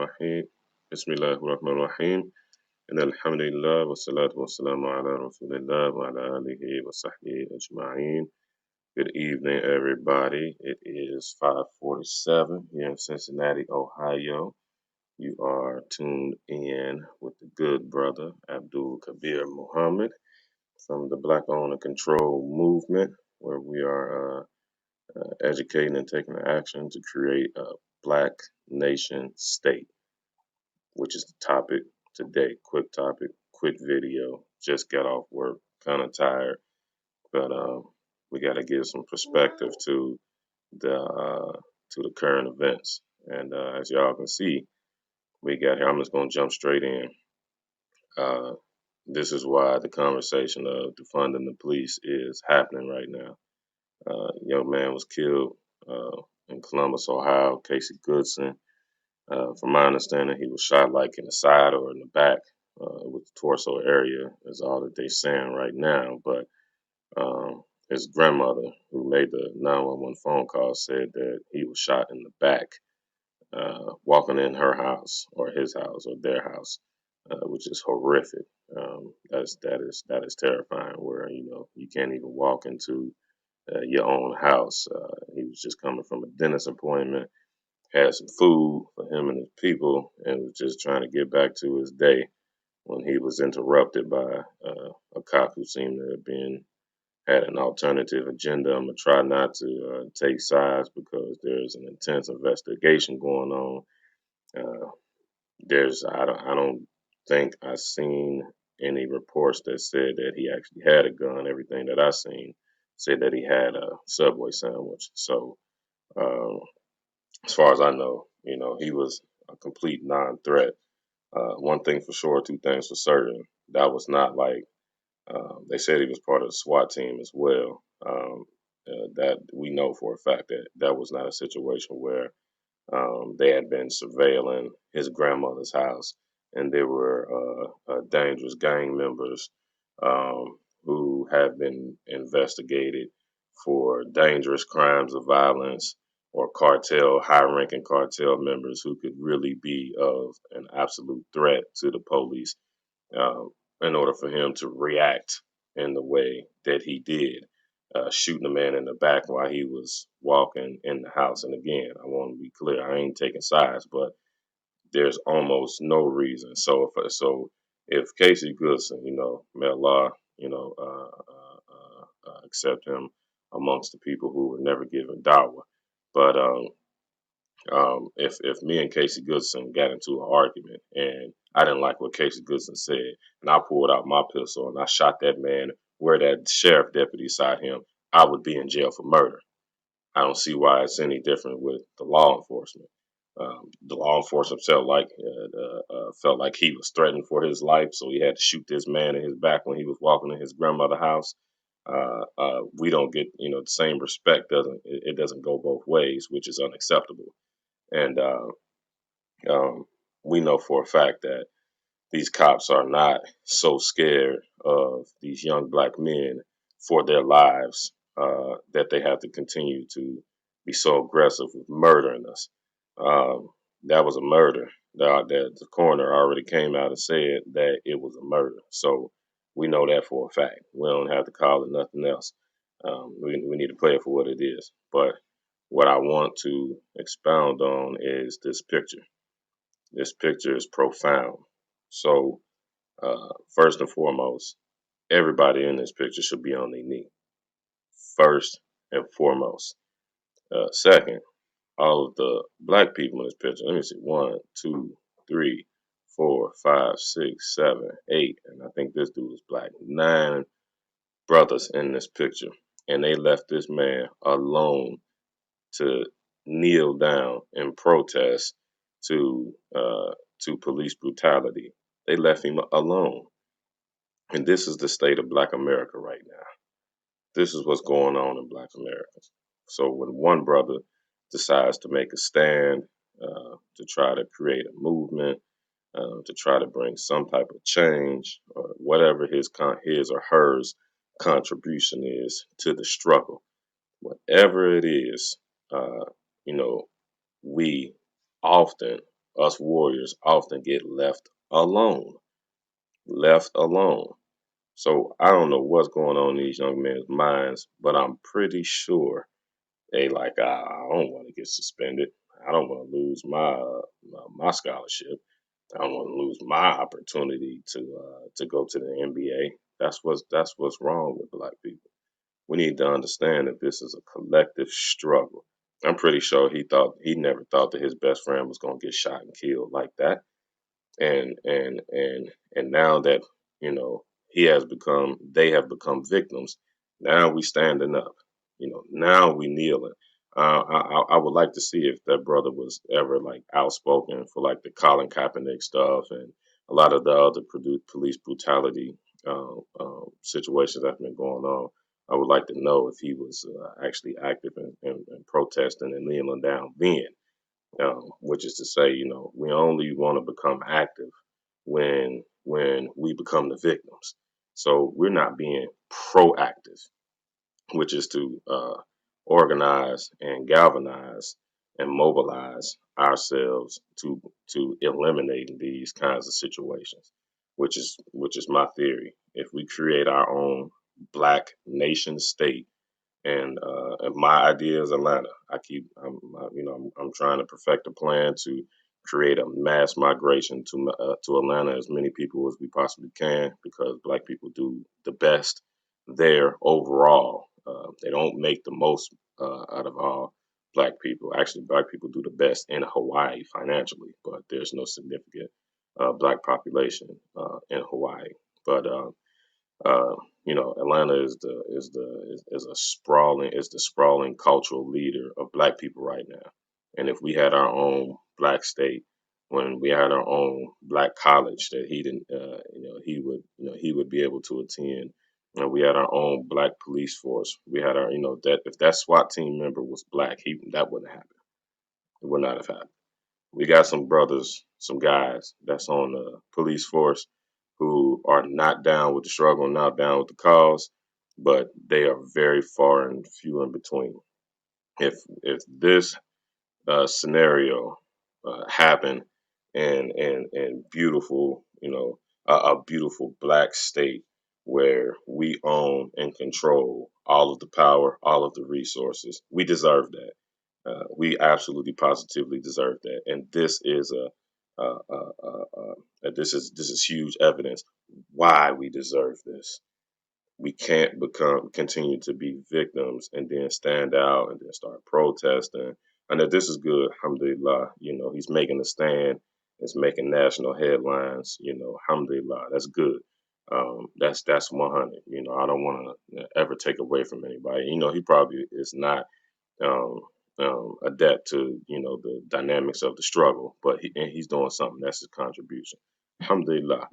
الرحيم بسم الله الرحمن الرحيم إن الحمد لله والصلاة والسلام على رسول الله وعلى آله وصحبه أجمعين. Good evening, everybody. It is 5:47 here in Cincinnati, Ohio. You are tuned in with the good brother Abdul Kabir Muhammad from the Black Owner Control Movement, where we are educating and taking action to create a black nation state, which is the topic today. Quick topic, quick video. Just got off work, kind of tired, but we got to give some perspective to the current events. And as y'all can see, we got here. I'm just gonna jump straight in. Uh, this is why the conversation of defunding the police is happening right now. Young man was killed in Columbus, Ohio. Casey Goodson. From my understanding, he was shot like in the side or in the back with the torso area, is all that they're saying right now. But his grandmother, who made the 911 phone call, said that he was shot in the back, walking in her house or his house or their house, which is horrific. That is terrifying. Where you can't even walk into your own house. He was just coming from a dentist appointment, had some food for him and his people, and was just trying to get back to his day when he was interrupted by a cop who seemed to have been had an alternative agenda. I'm gonna try not to take sides because there's an intense investigation going on. Uh, I don't think I seen any reports that said that he actually had a gun. Everything that I seen said that he had a Subway sandwich. So as far as I know, he was a complete non-threat. One thing for sure, two things for certain. That was not like they said he was part of the SWAT team as well. That we know for a fact that that was not a situation where they had been surveilling his grandmother's house, and there were dangerous gang members who have been investigated for dangerous crimes of violence or high-ranking cartel members who could really be of an absolute threat to the police um, in order for him to react in the way that he did, shooting a man in the back while he was walking in the house. And again, I want to be clear, I ain't taking sides, but there's almost no reason. So if Casey Goodson, may Allah, accept him amongst the people who were never given dawah. But if me and Casey Goodson got into an argument and I didn't like what Casey Goodson said, and I pulled out my pistol and I shot that man where that sheriff deputy shot him, I would be in jail for murder. I don't see why it's any different with the law enforcement. The law enforcement felt like he was threatened for his life, so he had to shoot this man in his back when he was walking in his grandmother's house. We don't get the same respect. It doesn't go both ways, which is unacceptable. And um, we know for a fact that these cops are not so scared of these young black men for their lives that they have to continue to be so aggressive with murdering us. Um, that was a murder. The coroner already came out and said that it was a murder. So we know that for a fact. We don't have to call it nothing else. We need to play it for what it is. But what I want to expound on is this picture. This picture is profound. So, first and foremost, everybody in this picture should be on their knee. First and foremost. Second, all of the black people in this picture. Let me see. One, two, three, four, five, six, seven, eight. And I think this dude is black. Nine brothers in this picture. And they left this man alone to kneel down and protest to police brutality. They left him alone. And this is the state of black America right now. This is what's going on in black America. So when one brother decides to make a stand, to try to create a movement, to try to bring some type of change, or whatever his or hers contribution is to the struggle, whatever it is, uh, you know, we often us warriors often get alone, left alone. So I don't know what's going on in these young men's minds, but I'm pretty sure they like, I don't want to get suspended. I don't want to lose my scholarship. I don't want to lose my opportunity to go to the NBA. That's what's wrong with black people. We need to understand that this is a collective struggle. I'm pretty sure he never thought that his best friend was gonna get shot and killed like that. And now that he has become they have become victims. Now we standing up. Now we kneeling. I would like to see if that brother was ever like outspoken for like the Colin Kaepernick stuff and a lot of the other police brutality situations that have been going on. I would like to know if he was actually active in protesting and kneeling down then, which is to say, we only want to become active when we become the victims. So we're not being proactive, which is to organize and galvanize and mobilize ourselves to eliminate these kinds of situations, which is my theory. If we create our own black nation state, and my idea is Atlanta. I'm trying to perfect a plan to create a mass migration to Atlanta, as many people as we possibly can, because Black people do the best there overall. They don't make the most out of all Black people. Actually, Black people do the best in Hawaii financially, but there's no significant Black population in Hawaii. But uh, Atlanta is the sprawling cultural leader of Black people right now. And if we had our own Black state, when we had our own Black college that he didn't, he would be able to attend. And we had our own Black police force. We had our, that if that SWAT team member was Black, that wouldn't happen. It would not have happened. We got some brothers, some guys that's on the police force who are not down with the struggle, not down with the cause, but they are very far and few in between. If this scenario happened in beautiful, a beautiful black state where we own and control all of the power, all of the resources, we deserve that. We absolutely positively deserve that, and this is this is huge evidence why we deserve this. We can't continue to be victims and then stand out and then start protesting. And that this is good, alhamdulillah. He's making a stand. It's making national headlines. Alhamdulillah. That's good. That's 100. I don't want to ever take away from anybody. He probably is not um, adept to the dynamics of the struggle, but he's doing something. That's his contribution. Alhamdulillah.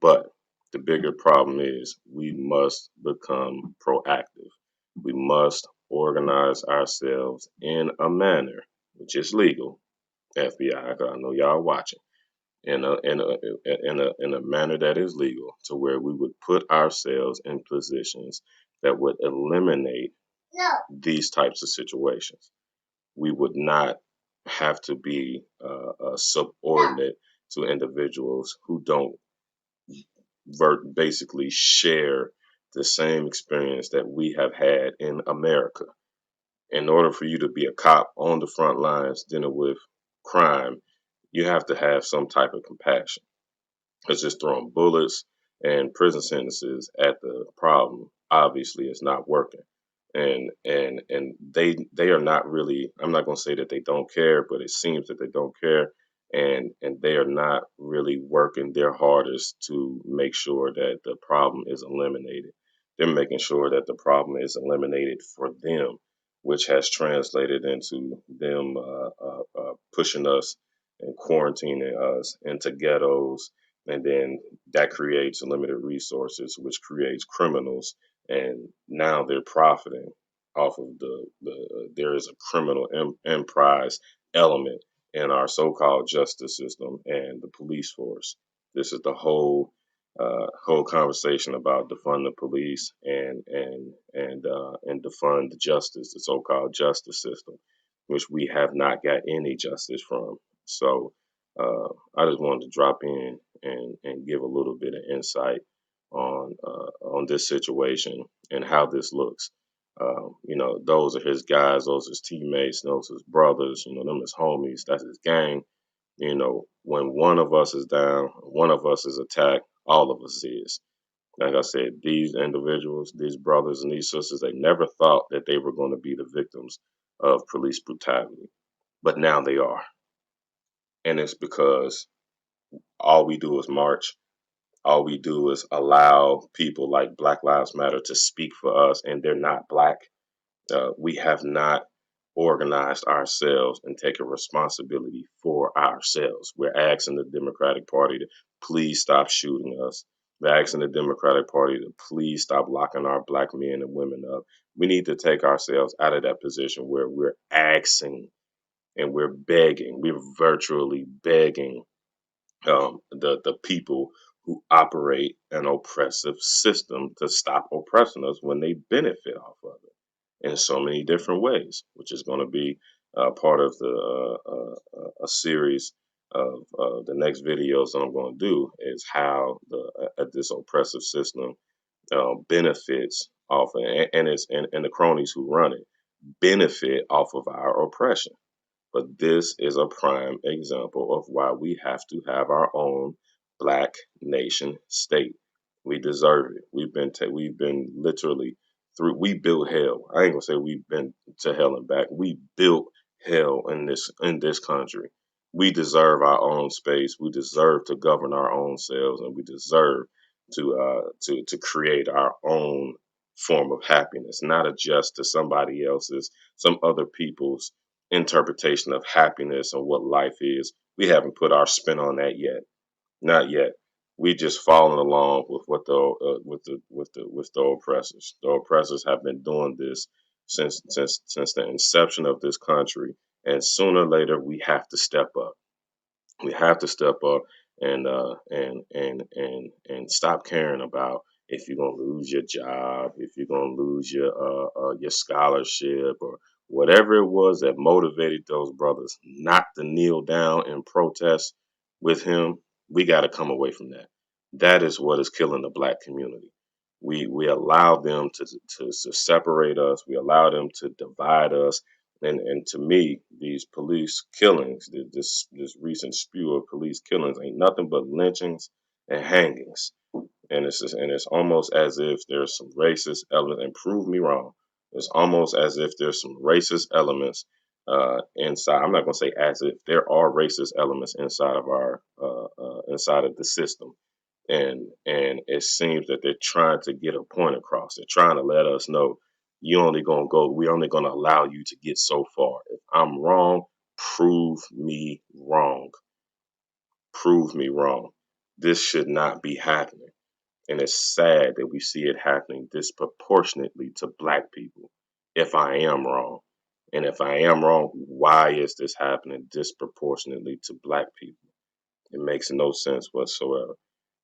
But the bigger problem is we must become proactive. We must organize ourselves in a manner which is legal. FBI, 'cause I know y'all watching. In a manner that is legal, to where we would put ourselves in positions that would eliminate these types of situations. We would not have to be subordinate to individuals who don't basically share the same experience that we have had in America. In order for you to be a cop on the front lines dealing with crime, you have to have some type of compassion. It's just throwing bullets and prison sentences at the problem. Obviously, it's not working, and they are not really. I'm not going to say that they don't care, but it seems that they don't care, and they are not really working their hardest to make sure that the problem is eliminated. They're making sure that the problem is eliminated for them, which has translated into them pushing us and quarantining us into ghettos, and then that creates limited resources, which creates criminals, and now they're profiting off of there is a criminal emprise element in our so-called justice system and the police force. This is the whole conversation about defund the police and defund the justice, the so-called justice system, which we have not got any justice from. So I just wanted to drop in and give a little bit of insight on this situation and how this looks. Those are his guys, those are his teammates, those are his brothers, them his homies, that's his gang. When one of us is down, one of us is attacked, all of us is. Like I said, these individuals, these brothers and these sisters, they never thought that they were going to be the victims of police brutality, but now they are. And it's because all we do is march. All we do is allow people like Black Lives Matter to speak for us, and they're not black. We have not organized ourselves and taken responsibility for ourselves. We're asking the Democratic Party to please stop shooting us. We're asking the Democratic Party to please stop locking our black men and women up. We need to take ourselves out of that position where we're asking and we're begging. We're virtually begging the people who operate an oppressive system to stop oppressing us when they benefit off of it in so many different ways, which is going to be part of a series of the next videos that I'm going to do is how this oppressive system benefits off of, and the cronies who run it benefit off of our oppression. But this is a prime example of why we have to have our own black nation state. We deserve it. We've been literally through. We built hell. I ain't gonna say we've been to hell and back. We built hell in this country. We deserve our own space. We deserve to govern our own selves, and we deserve to create our own form of happiness, not adjust to somebody else's, some other people's interpretation of happiness and what life is. We haven't put our spin on that yet. Not yet. We just following along with what the oppressors. The oppressors have been doing this since the inception of this country, and sooner or later we have to step up. We have to step up and stop caring about if you're gonna lose your job, if you're gonna lose your scholarship, or whatever it was that motivated those brothers not to kneel down and protest with him. We got to come away from that. That is what is killing the black community. We allow them to separate us. We allow them to divide us, and to me, these police killings, this recent spew of police killings, ain't nothing but lynchings and hangings. And it's almost as if there's some racist element. And prove me wrong. It's almost as if there's some racist elements inside. I'm not going to say as if there are racist elements inside of our inside of the system, and it seems that they're trying to get a point across. They're trying to let us know we're only gonna allow you to get so far. If I'm wrong, prove me wrong. Prove me wrong. This should not be happening. And it's sad that we see it happening disproportionately to black people. If I am wrong. And if I am wrong, why is this happening disproportionately to black people? It makes no sense whatsoever.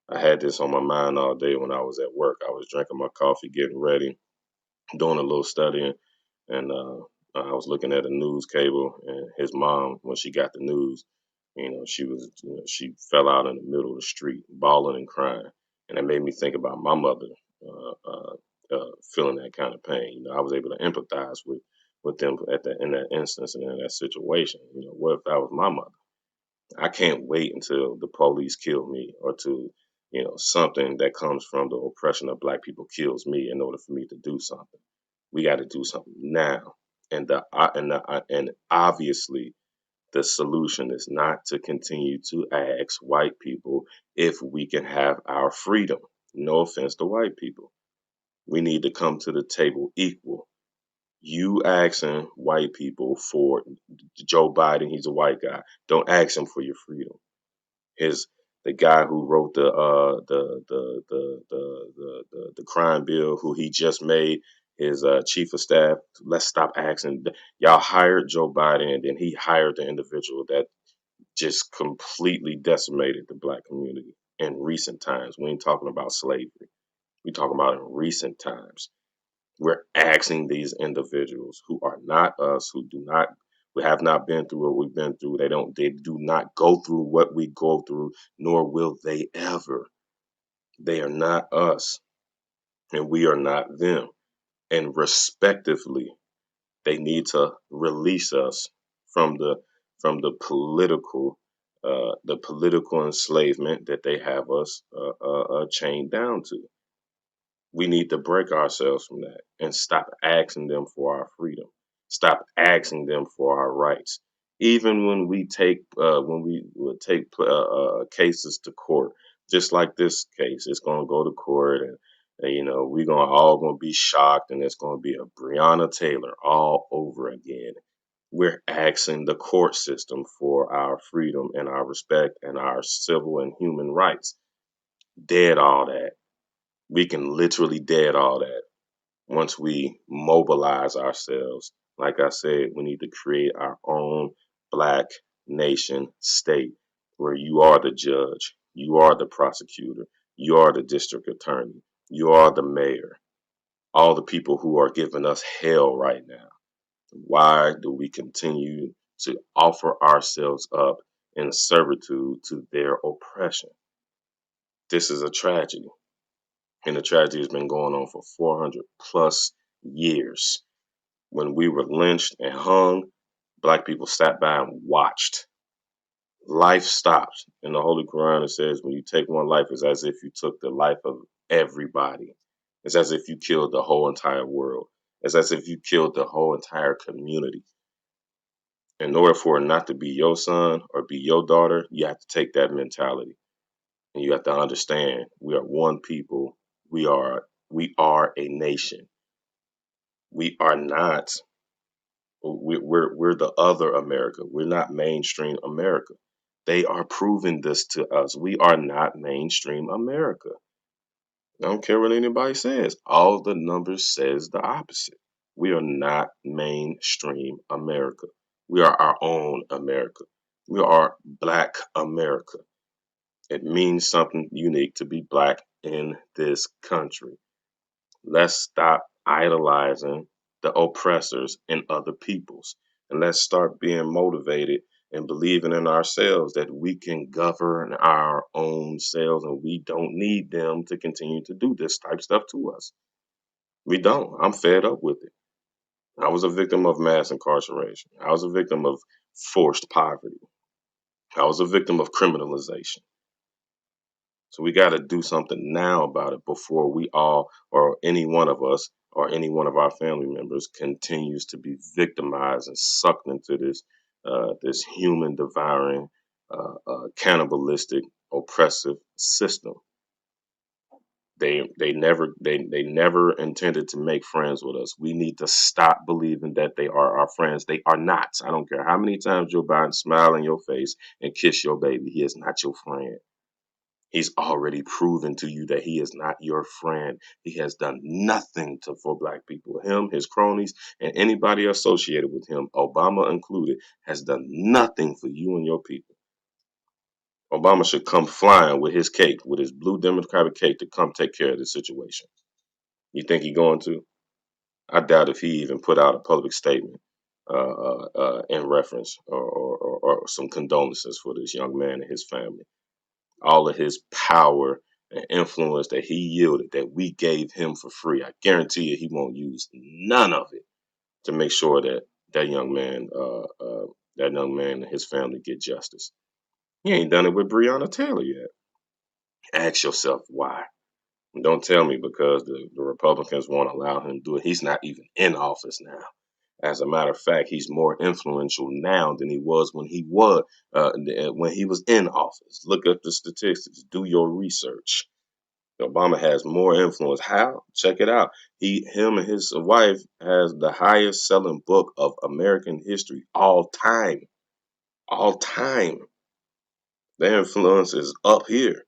I had this on my mind all day when I was at work. I was drinking my coffee, getting ready, doing a little studying, and I was looking at a news cable. And his mom, when she got the news, she fell out in the middle of the street, bawling and crying, and it made me think about my mother feeling that kind of pain. I was able to empathize with them in that instance and in that situation. What if that was my mother? I can't wait until the police kill me or to, something that comes from the oppression of black people kills me in order for me to do something. We got to do something now. And obviously the solution is not to continue to ask white people if we can have our freedom. No offense to white people. We need to come to the table equal. You asking white people for Joe Biden, he's a white guy. Don't ask him for your freedom. His The guy who wrote the crime bill, who he just made his chief of staff. Let's stop asking. Y'all hired Joe Biden, and then he hired the individual that just completely decimated the black community in recent times. We ain't talking about slavery. We talking about in recent times. We're asking these individuals who are not us, who do not We have not been through what we've been through. They do not go through what we go through, nor will they ever. They are not us, and we are not them. And respectively, they need to release us from the political enslavement that they have us chained down to. We need to break ourselves from that and stop asking them for our freedom. Stop asking them for our rights. Even when we would take cases to court, just like this case, it's going to go to court, and we're gonna be shocked, and it's going to be a Breonna Taylor all over again. We're asking the court system for our freedom and our respect and our civil and human rights. Dead all that. We can literally dead all that once we mobilize ourselves. Like I said, we need to create our own black nation state where you are the judge, you are the prosecutor, you are the district attorney, you are the mayor, all the people who are giving us hell right now. Why do we continue to offer ourselves up in servitude to their oppression? This is a tragedy. And the tragedy has been going on for 400 plus years. When we were lynched and hung, black people sat by and watched. Life stopped. In the Holy Quran, it says when you take one life, it's as if you took the life of everybody. It's as if you killed the whole entire world. It's as if you killed the whole entire community. In order for it not to be your son or be your daughter, you have to take that mentality. And you have to understand we are one people. We are a nation. We are not we're the other America. We're not mainstream America. They are proving this to us. We are not mainstream America. I don't care what anybody says. All the numbers says the opposite. We are not mainstream America. We are our own America. We are Black America. It means something unique to be Black in this country. Let's stop idolizing the oppressors in other peoples. And let's start being motivated and believing in ourselves that we can govern our own selves and we don't need them to continue to do this type stuff to us. We don't. I'm fed up with it. I was a victim of mass incarceration. I was a victim of forced poverty. I was a victim of criminalization. So we got to do something now about it before we all, or any one of us, or any one of our family members continues to be victimized and sucked into this human devouring, cannibalistic, oppressive system. They never intended to make friends with us. We need to stop believing that they are our friends. They are not. I don't care how many times Joe Biden smile in your face and kiss your baby. He is not your friend. He's already proven to you that he is not your friend. He has done nothing for black people. Him, his cronies, and anybody associated with him, Obama included, has done nothing for you and your people. Obama should come flying with his cake, with his blue Democratic cake, to come take care of this situation. You think he's going to? I doubt if he even put out a public statement in reference or some condolences for this young man and his family. All of his power and influence that he yielded, that we gave him for free, I guarantee you he won't use none of it to make sure that that young man and his family get justice. He ain't done it with Breonna Taylor yet. Ask yourself why. And don't tell me because the Republicans won't allow him to do it. He's not even in office now. As a matter of fact, he's more influential now than he was when he was in office. Look up the statistics. Do your research. Obama has more influence. How? Check it out. Him and his wife has the highest selling book of American history all time. All time. Their influence is up here.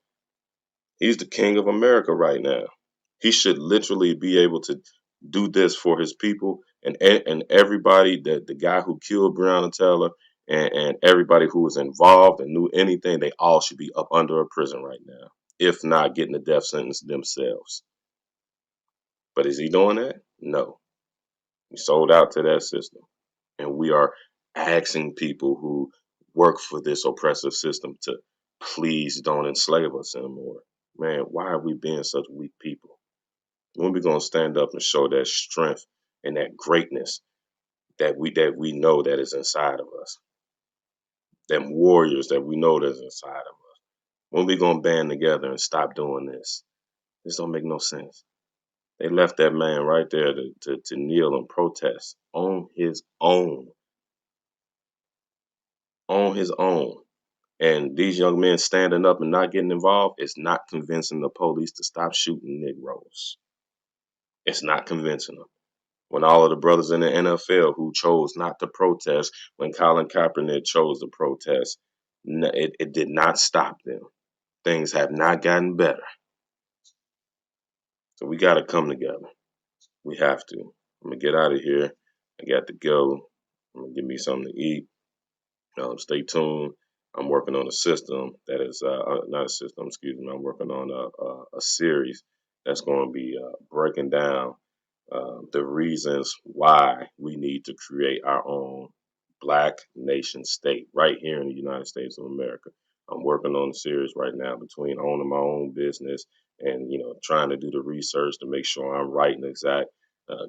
He's the king of America right now. He should literally be able to do this for his people and everybody, that the guy who killed Breonna Taylor and everybody who was involved and knew anything, they all should be up under a prison right now, if not getting a death sentence themselves. But is he doing that? No. He sold out to that system. And we are asking people who work for this oppressive system to please don't enslave us anymore. Man, why are we being such weak people? When we gonna stand up and show that strength and that greatness that we know that is inside of us, them warriors that we know that's inside of us? When we gonna band together and stop doing this? This don't make no sense. They left that man right there to kneel and protest on his own, on his own. And these young men standing up and not getting involved is not convincing the police to stop shooting Negroes. It's not convincing them. When all of the brothers in the NFL who chose not to protest, when Colin Kaepernick chose to protest, it did not stop them. Things have not gotten better. So we got to come together. We have to. I'm going to get out of here. I got to go. I'm going to give me something to eat. Stay tuned. I'm working on a system that is not a system, excuse me. I'm working on a series that's going to be breaking down the reasons why we need to create our own Black nation state right here in the United States of America. I'm working on a series right now between owning my own business and trying to do the research to make sure I'm right and exact,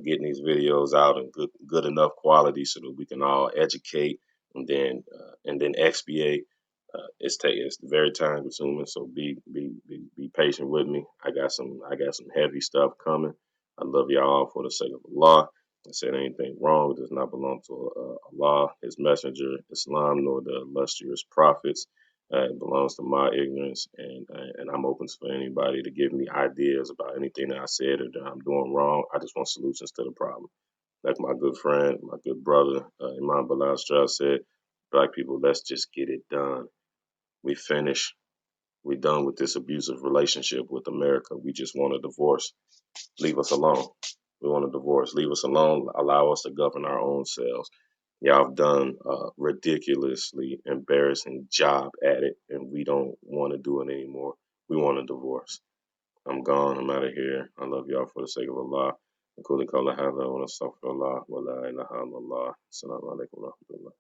getting these videos out in good enough quality so that we can all educate and then expiate. It's very time consuming, so be patient with me. I got some heavy stuff coming. I love y'all for the sake of Allah. I said anything wrong does not belong to Allah, His Messenger, Islam, nor the illustrious prophets. It belongs to my ignorance, and I'm open for anybody to give me ideas about anything that I said or that I'm doing wrong. I just want solutions to the problem. Like my good friend, my good brother, Imam Bilal Strauss said, Black people, let's just get it done. We finished. We done with this abusive relationship with America. We just want a divorce. Leave us alone. We want a divorce. Leave us alone. Allow us to govern our own selves. Y'all have done a ridiculously embarrassing job at it, and we don't want to do it anymore. We want a divorce. I'm gone. I'm out of here. I love y'all for the sake of Allah. Assalamu alaikum wa rahmatullah.